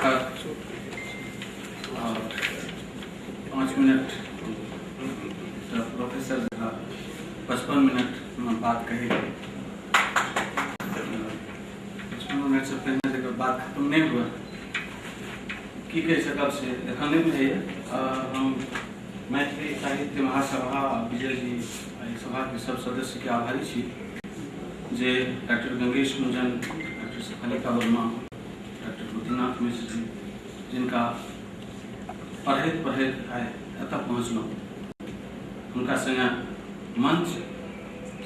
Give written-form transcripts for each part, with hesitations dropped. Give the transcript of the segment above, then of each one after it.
5 minute professor 55 minute में बात कही 55 मिनट से पहले जब बात खत्म नहीं हुआ की कह सकब से एखन नहीं बुझे हम मैथिली साहित्य महासभा विजय जी सभा के सब सदस्य के आभारी छी जे doctor Gangesh Munjan, doctor Saphalika Verma, doctor Buddhinath Mishra ji जिनका पढ़ैत आए एतऽ पहुँचलहुँ हुनका संगे मंच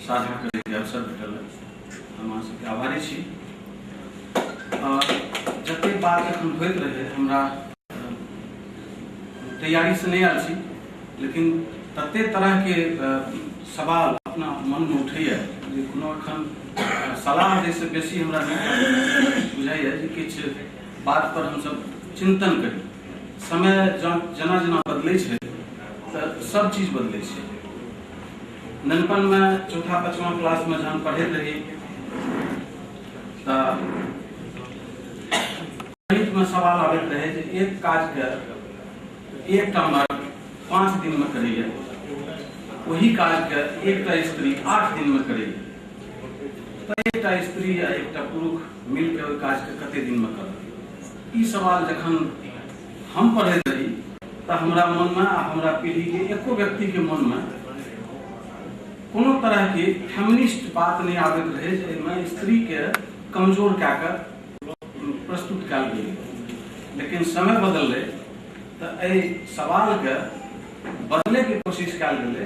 साझा करे के अवसर भेटल हम अहाँ सबके आभारी छी। जते बात एखन होइत रहे हमरा तैयारी से नहीं आयल छी, लेकिन तते तरह के सवाल अपना मन में उठैया जे कोनो एखन सलाह दै से बेसी हमरा बुझाइया जे किछु बात पर हम सब चिंतन करी। समय जना जना बदलै छै तऽ सब चीज बदलै छै। ननपन में चौथा पाँचवा क्लास में जहन पढ़ैत रही तऽ गणित में सवाल आबैत रहे जे एक काज के एकटा मर्द 5 दिन में करैया, वही काज के एकटा स्त्री 8 दिन में करैया, तो एकटा स्त्री या एकटा पुरुष मिलकर ओहि काज के कते दिन में करत। ई सवाल जखन हम पढ़ैत रही तो हमरा मन में आ हमरा पीढ़ी के एको व्यक्ति के मन में कोनो तरह के फेमिनिस्ट बात नहीं आबैत रहे जे स्त्री के कमजोर कए के प्रस्तुत कयल गेल। लेकिन समय बदललै तो एहि सवाल के बदले के कोशिश कयल गेलै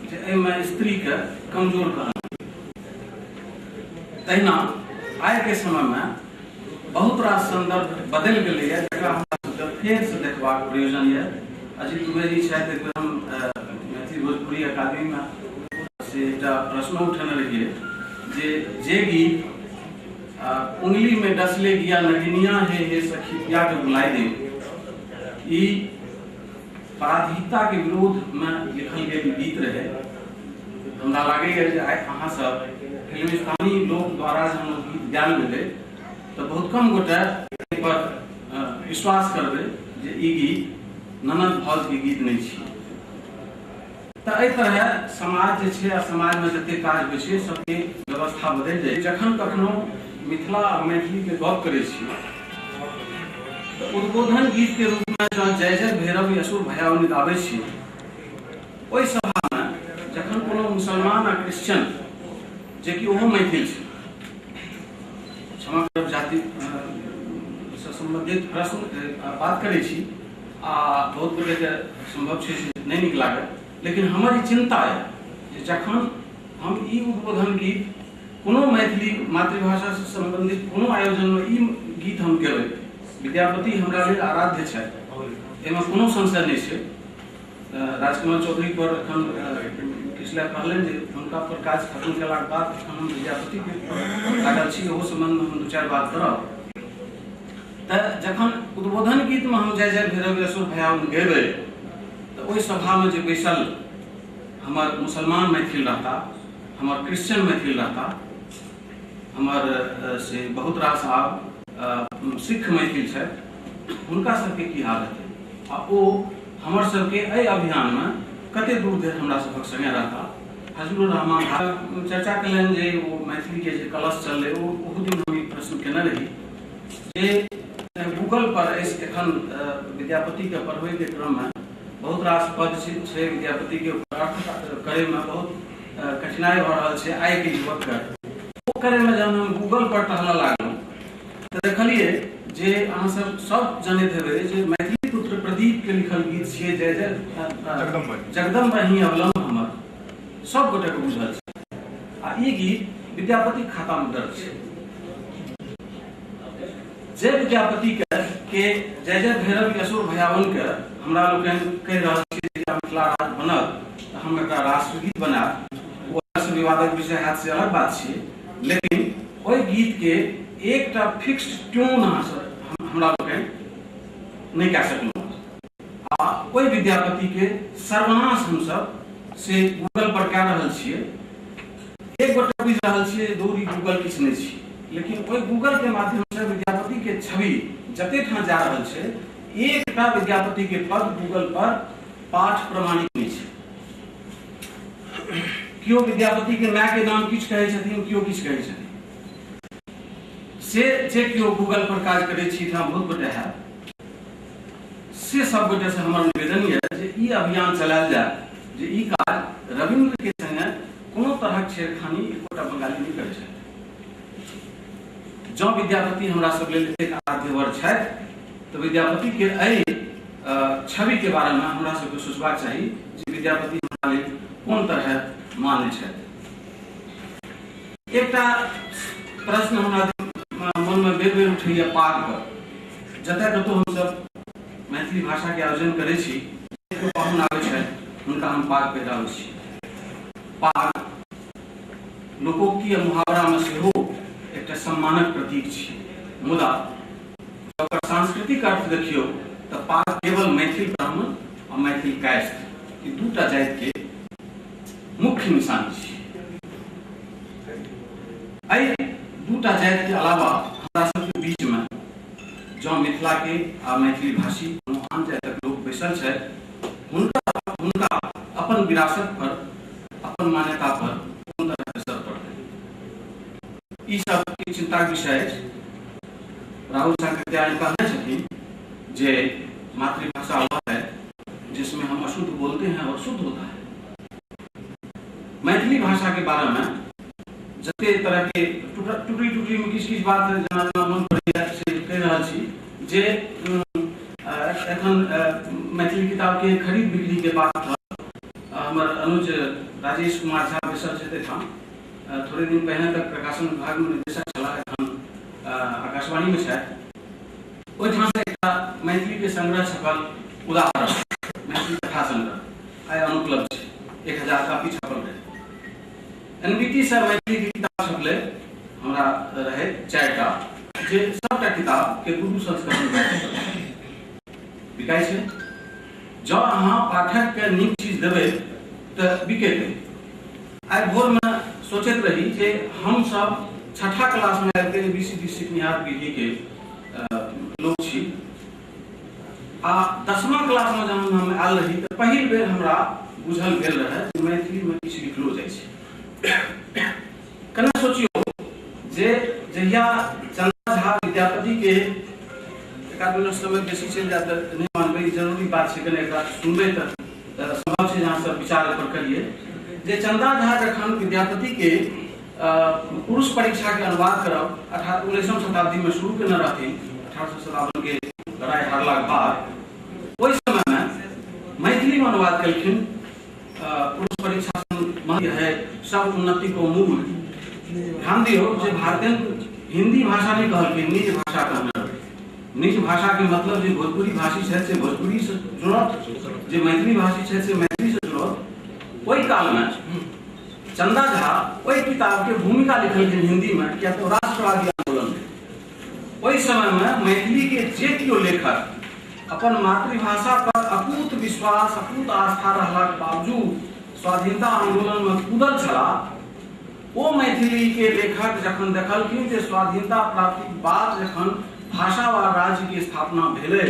जे एहिमे स्त्री के कमजोर कहल। तहिना आइ के समय में बहुत रास संदर्भ बदल गए जरा हमरा फेर से देखबाक प्रयोजन है। अजीत दुबे जी छथि एक बेर हम मैथिली भोजपुरी अकादमी में से एक प्रश्न उठेने रहिए जे गीत उंगली में डसले गिया नगिनिया हे सखी पिया के बुलाई दे, ई पराधीनता के विरोध में लिखल गेल गीत रहे। हमरा लागैया जे आइ अहाँ सब फिल्मिस्तानी लोक द्वारा जब गीत गायल गेलै तो बहुत कम गोटे पर विश्वास करबे जे ई गीत ननद भौज के गीत नहीं छी। तो एहि तरह समाज जे छै आ समाज में जते काज होइ छै सबके व्यवस्था बदलि जाय। जखन कखनो मिथिला आ मैथिली के गप करै छी तो उद्बोधन गीत के रूप में जय जय भैरव असुर भयावनित आबै छी, ओहि सभा में जखन कोनो मुसलमान आ क्रिश्चियन जे कि ओहो मैथिल छै, क्षमा करब जाति से संबंधित प्रश्न बात करै छी आ बहुत गोटे के संभव छै नहीं नीक लागत, लेकिन हमर ई चिंता है जे जखन हम ई उद्बोधन गीत कोनो मैथिली मातृभाषा से संबंधित कोनो आयोजन में ई गीत हम गेबै, विद्यापति हमरा लेल आराध्य छथि, एहिमे कोनो संशय नहीं छै। राजकमल चौधरी पर एखन किछु लए कहलनि जे हुनका पर काज खत्म केलाक बाद एखन हम विद्यापति के लागल छी, ओहो संबंध में हम 2-4 बात करब। तो जखन उद्बोधन गीत में हम जय जय भैरव असुर भयावन गेबै तो ओहि सभा में जे बैसल हमर मुसलमान मैथिल रहता, हमर क्रिश्चियन मैथिल रहता, हमर से बहुत रास आब सिख मैथिल है, हुनका सबके की हाल हेतै आ ओ हमर सबके एहि अभियान में कते दूर देर हमरा सबक संगे रहता। फजलुर रहमान चर्चा कयलनि जे ओ मैथिली के जे कलश चललै ओहो दिन हम ई प्रश्न केने रही जे गूगल पर एखन विद्यापति के पढ़बै के क्रम में बहुत रास पद छै विद्यापति के अर्थ करे में बहुत कठिनाई भ रहल छै आइ के युवक के। ओ करे में जब हम गूगल पर टहलऽ लागलहुँ तो देखलिए जे अहाँ सब जानैत हेबै जे मैथिली पुत्र प्रदीप के लिखल गीत छियै जय जय जगदम्ब ही अवलंब हमर, सब गोटे के बुझल छै आ ई गीत विद्यापति खाता में दर्ज छै। जे विद्यापति के जय जय भैरव असुर भयावन के हमरा लोकनि कहि रहल छी जे मिथिला राज बनत तऽ हम एकरा राष्ट्रगीत बनायब, ओ विवादक विषय हैत से अलग बात छै, लेकिन ओहि गीत के एकटा फिक्स्ड ट्यून हमरा लोकनि नहीं कह सकलहुँ आ ओहि विद्यापति के सर्वनाश हम सब से गूगल पर कह रहल छियै। एक गोटे बुझि रहल छियै दूर गूगल किछु नहीं छी, लेकिन ओहि गूगल के माध्यम से विद्यापति के छवि जते ठाम जा रहल छै, एकटा विद्यापति के पद गूगल पर पाठ प्रमाणित नहीं छै। कियो विद्यापति के माय के नाम किछ कहै छथिन, कियो किछ कहै छथिन। से जे कियो गूगल पर काज करै छी ठाम बहुत गोटे है, से सब गोटे से हमर निवेदन है जे ई अभियान चलायल जाय जे ई काज रविंद्र के संगे कोनो तरहक छेड़खानी एकोटा बंगाली नहीं करे छै। जँ विद्यापति हमरा सब लेल एक आद्यवर छथि तऽ विद्यापति के एहि छवि के बारे में हमरा सबके सोचबाक चाही जे विद्यापति हमरा लेल कोन तरह मान्य छथि। एकटा प्रश्न हमरा मन में बेर बेर उठैया पाग पर। जतय कतौ हमसब मैथिली भाषा के आयोजन करै छी, पाहुन आबै छथि हुनका हम पाग पहिराबै छी। पाग लोकोक्ति आ मुहावरा में सेहो एकटा सम्मानक प्रतीक छै, मुदा ओकर सांस्कृतिक अर्थ देखियौ तऽ पाग केवल मैथिल ब्राह्मण आ मैथिल कायस्थ ई दूटा जाति के मुख्य निशानी छै। एहि दूटा जाति के अलावा हमरा सबके बीच में जँ मिथिला के आ मैथिली भाषी आन जातिक लोक बैसल छथि, हुनका अपन विरासत पर, अपन मान्यता पर कोन तरह असर पड़तै, ई सब के चिंता के विषय है। राहुल सांकृत्यायन कहने छथिन जे मातृभाषा वह है जिसमें हम अशुद्ध बोलते हैं और शुद्ध होता है। मैथिली भाषा के बारे में जते तरह के टुकड़ी टुकड़ी में किछ किछ बात जना जना मन पड़ैया से कहि रहल छी जे एखन मैथिली किताब के खरीद बिक्री के बात हमर अनुज राजेश कुमार झा बैसल छथि ठाम। थोड़े दिन पहले तक प्रकाशन विभाग में निदेशक छला, एखन आकाशवाणी में छथि। ओहिठाम से एकटा मैथिली के संग्रह छपल, उदाहरण मैथिली कथा संग्रह आइ अनुपलब्ध छै, 1000 कापी छपल रहे। एनबीटी से मैथिली के किताब छपले हमरा रहे 4टा, जे सबटा किताब के गुरु संस्करण बिकाय छै। जँ अहाँ पाठक के नीक चीज देबै तऽ बिकेतै। आइ भोर में सोचैत रही जे हम सब 6ठा क्लास में आबि के ABCD सीखनिहार पीढ़ी के लोग छी, आ 10मा क्लास में जब हम आयल रही तऽ पहिल बेर हमरा बुझल गेल रहे जे मैथिली में किछु लिखलो जाइ छै। कने सोचियो जे जहिया चंदा झा विद्यापति के एकाध मिनट समय बेसी चलि जाए तऽ नहीं मानबै, जरूरी बात छै, कने एकरा सुनबै तऽ संभव छै जहाँ सब विचार पर करिए जे चंदा झा जखन विद्यापति के पुरुष परीक्षा के अनुवाद करब 19वीं शताब्दी में शुरू केने रहथिन, 1857 के लड़ाई हारला के बाद, ओहि समय में मैथिली में अनुवाद केलखिन। पुरुष परीक्षा है सब उन्नति को मूल। ध्यान दियो जे भारतीय हिंदी भाषा नहीं कहलखिन, निज भाषा कहने। निज भाषा के मतलब जे भोजपुरी भाषी छथि से भोजपुरी से जुड़त, जे मैथिली भाषी छथि से मैथिली से जुड़त। ओहि काल में चंदा झा ओहि किताब के भूमिका लिखलखिन हिंदी में, किया तो राष्ट्रवादी आंदोलन में ओहि समय में मैथिली के जे कियो लेखक अपन मातृभाषा पर अकूत विश्वास, अकूत आस्था रहला के बावजूद स्वाधीनता आंदोलन में कूदल छला, वो मैथिली के लेखक जखन देखलखिन जे स्वाधीनता प्राप्ति बाद जखन भाषा व राज्य की स्थापना भेलै,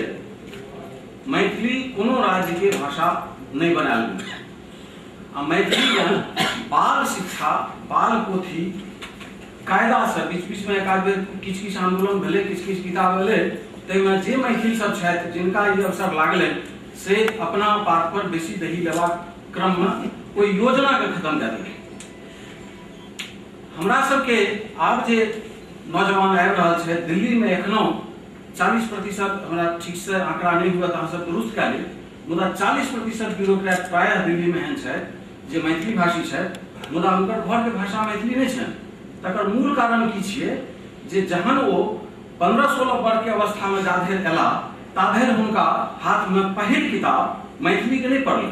मैथिली कोनो राज्य के भाषा नहीं बनायल गेल। आ मैथिली में बाल शिक्षा, बाल पोथी कायदा से बीच बीच में एकाध बेर किछ किछ आंदोलन भेलै, किछ किछ किताब भेलै, ताहिमे जे मैथिली सब छथि जिनका ई अवसर लागलै से अपना बात पर बेसी दही लेबाक क्रम में ओहि योजना के खत्म कऽ देलकै। हमरा सबके आब जे नौजवान आबि रहल छै, दिल्ली में एखनो 40% हमरा ठीक से आंकड़ा नहीं हुआ तो हम सब दुरुस्त कऽ लेब, मुदा 40% ब्यूरोक्रेट प्रायः दिल्ली में एहन छथि जे मैथिली भाषी छथि, मुदा हुनकर घर के भाषा मैथिली नहीं छनि। तकर मूल कारण की छियै जे जहन ओ 15-16 वर्ष के अवस्था में जाधरि एला ताधरि हुनका हाथ में पहिल किताब मैथिली के नहीं पढ़ल,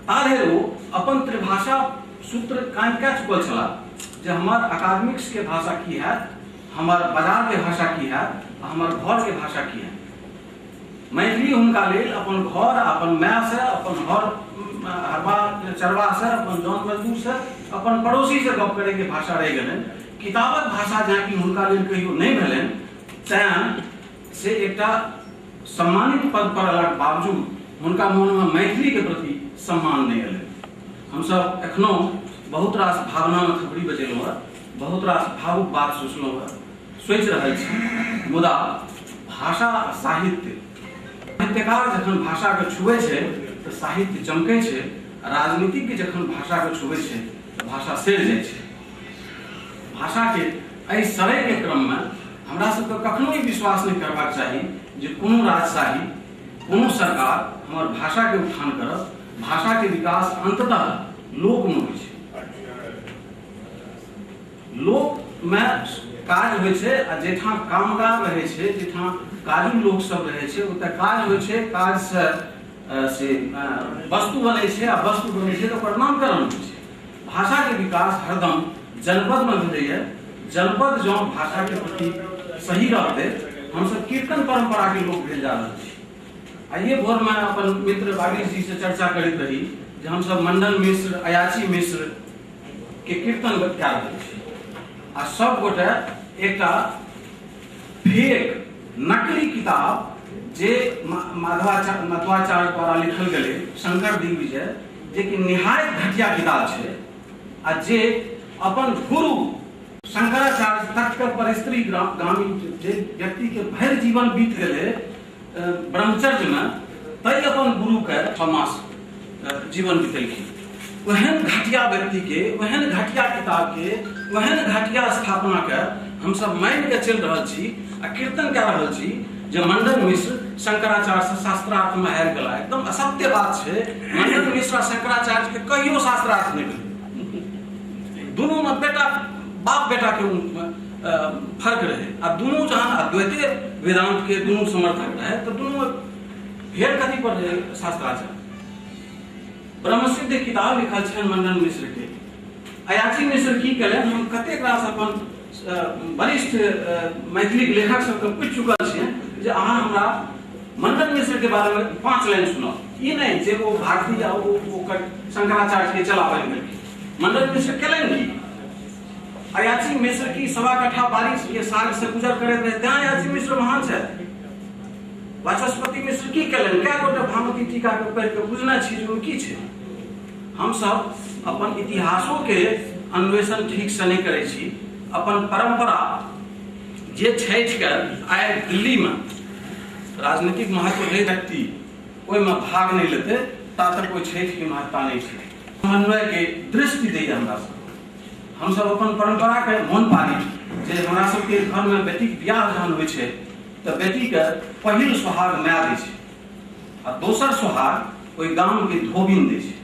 ताधरि ओ अपन त्रिभाषा सूत्र कायम कऽ चुकल छला जे हमर अकादमिक्स के भाषा की है, हमर बाजार के भाषा की है, हमर घर के भाषा की है। मैथिली हुनका लेल अपन घर, अपन माय से, अपन घर हरबा चरवा से, अपन जौन मजदूर से, अपन पड़ोसी से गप करे के भाषा रह गेलै। किताबक भाषा जहाँ कि हुनका लेल कहियो नहीं भेलनि, तैं से एकटा सम्मानित पद पर अयलाक बावजूद हुनका मन में मैथिली के प्रति सम्मान नहीं एलै। हम सब एखनो बहुत रास भावना में थपड़ी बजेलहुँ है, बहुत रास भावुक बात सोचलहुँ है, सोच रहल छी। मुदा भाषा आ साहित्य, साहित्यकार जखन भाषा के छुए छे तो साहित्य चमकै छे, राजनीतिज्ञ जखन भाषा के छुए छे तो भाषा सड़ जाय छे। भाषा के एहि सड़ै के क्रम में हमरा सबके कखनो ही विश्वास नहीं करबाक चाही जे कोनो राजशाही, कोनो सरकार हमर भाषा के उत्थान करत। भाषा के विकास अंततः लोक में होइ छै। लोक में काज होइ छै आ जेठां कामगार रहै छै, जेठां काजू लोक सब रहै छै, ओतय काज होइ छै। काज से वस्तु बनै छै आ वस्तु बनै छै तो ओकर नामकरण होइ छै। भाषा के विकास हरदम जनपद में भेलैया। जनपद जो भाषा के प्रति सही रहते, हम सब कीर्तन परंपरा के लोग भेल जा रहल छी। आइए भोर में अपन मित्र बागीश जी से चर्चा करैत रही जे हम सब मंडन मिश्र, अयाची मिश्र के कीर्तन कए रहल छी आ सब गोटे एकटा फेक नकली किताब जे मध्वाचार्य द्वारा लिखल गेलै, शंकर दिग्विजय, जे कि निहायत घटिया किताब छै आ जे अपन गुरु शंकराचार्य तक के परिस्त्री गामी जे व्यक्ति के भरि जीवन बीत गए ब्रह्मचर्य में, तै अपन गुरु के 6 मास जीवन बीतेलखिन। वहन घटिया व्यक्ति के, वहन घटिया किताब के, वहन घटिया स्थापना के हम सब मान के चल रहल छी आ कीर्तन कह रहल छी जे मंडन मिश्र शंकराचार्य से शास्त्रार्थ में हारि गेला। एकदम असत्य बात छै। मंडन मिश्र आ शंकराचार्य के कहियो शास्त्रार्थ नहीं भेलै। दोनों में बेटा बाप बेटा के फर्क रहे आ दोनों जहां अद्वैतीय वेदांत के दोनों समर्थक रहे तो दोनों भेड़ कथी पर रहे शास्त्राचार्य। ब्रह्मसिद्ध किताब लिखल छनि मंडन मिश्र के। अयाची मिश्र की कले, हम कतेक रास अपन वरिष्ठ मैथिली लेखक सबके पूछि चुकल छियै जे अहाँ हमरा मंडन मिश्र के बारे में 5 लाइन सुनाउ। ई नहीं जे वो भारतीय ओकर शंकराचार्य के चलाबै में मंडन मिश्र केलनि की? अयाची मिश्र की 1.25 कट्ठा बारिश के साग से गुजर करैत रहे, तें अयाची मिश्र महान छै। वाचस्पति मिश्र की केलनि? कए गोटे भामती टीका के पढ़ि के बुझने छी जे की छै। हम सब अपन इतिहासों के अन्वेषण ठीक से नहीं करै छी। अपन परंपरा जे छठि के आइ दिल्ली में राजनीतिक महत्व नहीं रखती, ओहि में भाग नहीं लेते, ता तक कोई छठि की महत्ता नहीं छै। समन्वय के दृष्टि दैया हमरा सब। हम सब अपन परंपरा के मोन पाली जे हमरा सब के घर में बेटी के बियाह जहन होइ छै तो बेटी के पहिल सुहाग माय दै छै आ दोसर सुहाग ओहि गाम के धोबिन दै छै।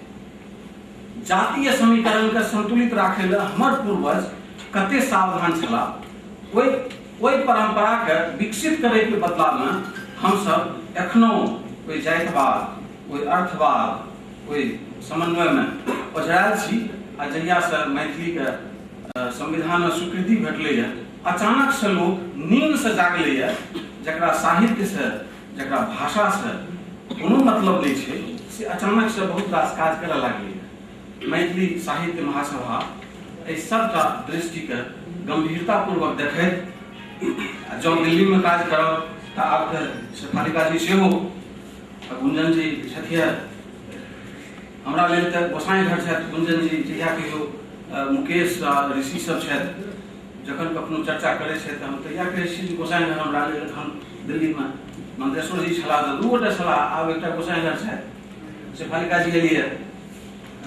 जातीय समीकरण के संतुलित राखे ले हमर पूर्वज कते सावधान छला। ओहि परंपरा के विकसित करे के बदला में हम सब एखनो ओहि जातिवाद, ओहि अर्थवाद, ओहि समन्वय में ओझरायल छी। आ जहिया से मैथिली के संविधान में स्वीकृति भेटलै है, अचानक से लोग नींद से जागलै है, जकरा साहित्य से, जकरा भाषा से कोनो मतलब नहीं छै, से अचानक से बहुत रास काज करऽ लागलै है। मैथिली साहित्य महासभा एहि सबटा दृष्टि के गंभीरता पूर्वक देखैत जँ दिल्ली में काज करब तऽ आब तऽ शेफालिका जी सेहो, गुंजन जी छथिए, हमरा लेल तऽ गोसाई घर छथि गुंजन जी, जहिया कहियो मुकेश आ ऋषि सब छथि, जखन कखनो चर्चा करै छथि हम तहिया कहै छी जे गोसाई घर हमरा लेल एखन दिल्ली में मंदेश्वर जी छलाह तऽ 2 गोटे छलाह, आब एकटा गोसाई घर छथि। शेफालिका जी एलियै,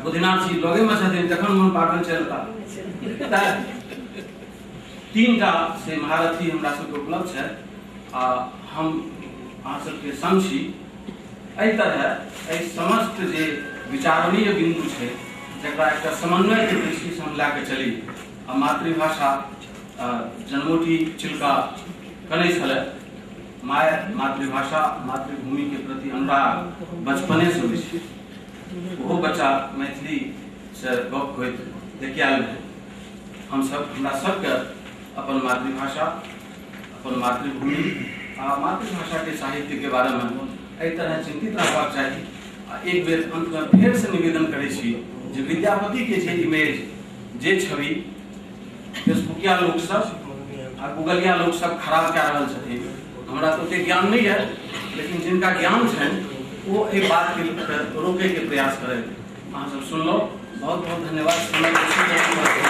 बुधिनाथ जी लगे में छथिन, जखन मन पागल चलता 3टा से महारथी हमरा सबके उपलब्ध छथि आ हम अहाँ सबके संग छी। एहि तरह एहि समस्त जे विचारणीय बिंदु छै, जकरा एकटा समन्वय के दृष्टि से हम लए के चली आ मातृभाषा जन्मोटी चिल्का करै छलै। माय मातृभाषा, मातृभूमि के प्रति अनुराग बचपने से होइ छै। ओहो बच्चा मैथिली से गप होइत देखियाल है। हम सब, हमरा सबके अपन मातृभाषा, अपन मातृभूमि आ मातृभाषा के साहित्य के बारे में एहि तरह चिंतित रहबाक चाही। एक बेर अंत में फेर से निवेदन करै छी जे विद्यापति के जे इमेज, जे छवि फेसबुकिया लोग सब आ गूगलिया लोग सब खराब कह रहा छथिन। हमरा तो ओते ज्ञान नहीं है, लेकिन जिनका ज्ञान है वो एक बात के रोके के प्रयास करें। अहाँ सब सुन लो। बहुत बहुत धन्यवाद।